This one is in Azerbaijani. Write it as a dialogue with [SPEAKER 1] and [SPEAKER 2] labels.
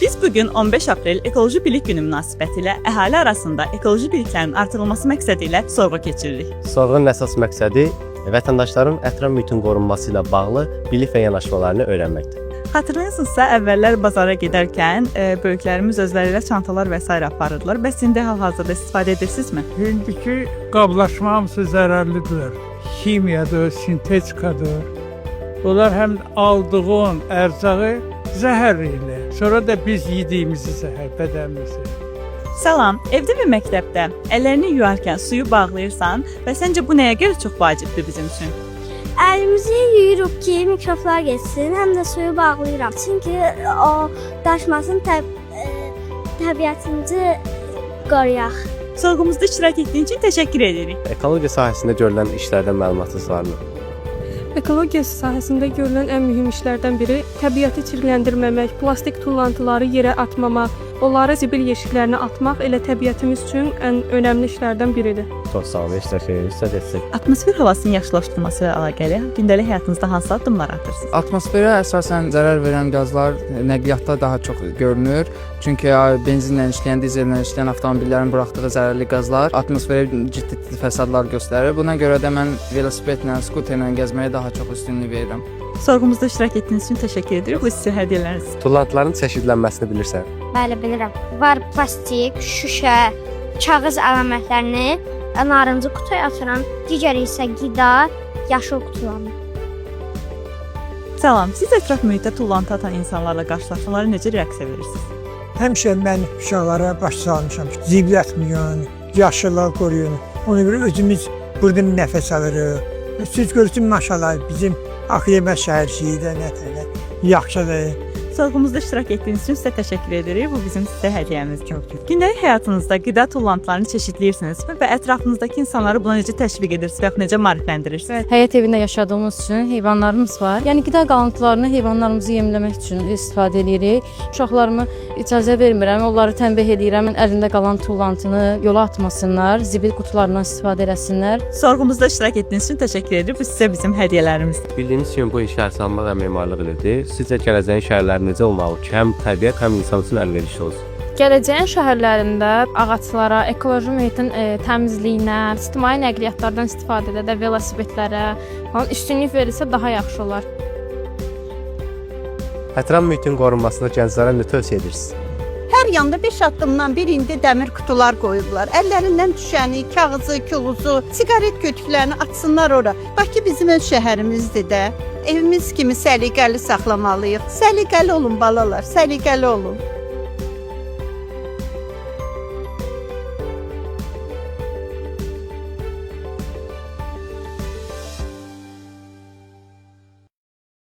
[SPEAKER 1] Biz bugün 15 Aprel Ekoloji Bilik Günü münasibətilə əhali arasında ekoloji biliklərin artırılması məqsədi ilə sorğu keçiririk.
[SPEAKER 2] Sorğunun əsas məqsədi vətəndaşların ətraf mühitin qorunması ilə bağlı bilik və yanaşmalarını öyrənməkdir.
[SPEAKER 1] Xatırlayırsınızsa, əvvəllər bazara gedərkən böyüklərimiz özləri ilə çantalar və s. aparırdılar. Bəs indi hal-hazırda istifadə edirsinizmi?
[SPEAKER 3] İndiki qablaşma hamısı zərərlidir. Kimyadır, sintetikadır. Onlar həm aldığın ərzağı zəhərləyirlər. Sonra da biz yediyimizi zəhər, bədənimizi.
[SPEAKER 1] Salam, evdə və məktəbdə əllərini yuyarkən suyu bağlayırsan və səncə bu nəyə görə çox vacibdir bizim üçün?
[SPEAKER 4] Əlimizi yuyuruq ki, mikroblar getsin, həm də suyu bağlayıram. Çünki o daşmasın, təbiətimizi qoruyaq.
[SPEAKER 1] Sorğumuzda iştirak etdiyin üçün təşəkkür edirik.
[SPEAKER 2] Ekologiya sahəsində görülən işlərdən məlumatınız varmı?
[SPEAKER 5] Ekologiya sahəsində görülən ən mühüm işlərdən biri təbiəti çirkləndirməmək, plastik tullantıları yerə atmamaq, onları zibil yeşiklərinə atmaq elə təbiətimiz üçün ən önəmli işlərdən biridir.
[SPEAKER 2] Çox sağ olun, iştirak etsək.
[SPEAKER 1] Atmosfer havasının yaşıllaşdırılması ilə əlaqəli gündəlik həyatınızda hansı addımlar atırsınız?
[SPEAKER 6] Atmosferə əsasən zərər verən qazlar nəqliyyatda daha çox görünür. Çünki benzinlə işləyən, dizellə işləyən avtomobillərin buraxdığı zərərli qazlar atmosferə ciddi fəsadlar göstərir. Buna görə də mən velosipedlə, skuterlə gəzməyə daha çox üstünlük verirəm.
[SPEAKER 1] Sorğumuzda iştirak etdiyiniz üçün təşəkkür edirik. Bu sizə hədiyyələriniz.
[SPEAKER 2] Tullantıların çeşidlənməsini bilirsən?
[SPEAKER 4] Bəli, bilirəm. Var plastik, şüşə, kağız əlamətlərini narıncı qutuya atıram. Digəri isə qida, yaşıl qutularını.
[SPEAKER 1] Salam, siz ətraf mühitdə tullantı atan insanlarla qarşılaşmalara necə reaksiya verirsiniz?
[SPEAKER 7] Həmişə mən uşaqlara baş salmışam ki, zibil atmayın, yaşıllar qoruyun. Ona görə özümüz burada nəfəs alırıq. Siz görürsünüz, maşallah, bizim Ağyevə şəhərciyi də nətələ yaxşıdır.
[SPEAKER 1] Sorğumuzda iştirak etdiyiniz üçün sizə təşəkkür edirik. Bu bizim sizə hədiyyəmizdir. Gündəlik həyatınızda qida tullantılarını çeşidləyirsinizmi və ətrafınızdakı insanları buna necə təşviq edirsiniz və yaxud necə maarifləndirirsiniz?
[SPEAKER 8] Həyət evində yaşadığımız üçün heyvanlarımız var. Yəni qida qalıntılarını heyvanlarımızı yemləmək üçün istifadə edirik. Uşaqlarıma icazə vermirəm, onları tənbih edirəm. Əlində qalan tullantını yola atmasınlar, zibil qutularından istifadə etsinlər.
[SPEAKER 1] Sorğumuzda iştirak etdiyiniz üçün təşəkkür edirik. Bu sizə bizim hədiyyələrimizdir.
[SPEAKER 2] Bildiyiniz kimi bu iş ərsazlıq və memarlıq ilidir. Sizcə gələcəyin şəhərləri necə olmalı ki, həm təbiət, həm insan üçün əlverişli olsun?
[SPEAKER 5] Gələcəyin şəhərlərində ağaclara, ekoloji mühitin təmizliyinə, ictimai nəqliyyatlardan istifadədə də velosipedlərə falan üstünlük verilsə daha yaxşı olar.
[SPEAKER 2] Ətraf mühitin qorunmasında gənclərə nə tövsiyə edirsiniz?
[SPEAKER 9] Hər yanda 5 addımdan birində dəmir qutular qoyublar. Əllərindən düşəni, kağızı, koluzu, siqaret kötüklərini atsınlar ora. Bakı bizim öz şəhərimizdir də. Evimiz kimi səliqəli saxlamalıyıq. Səliqəli olun balalar, səliqəli olun.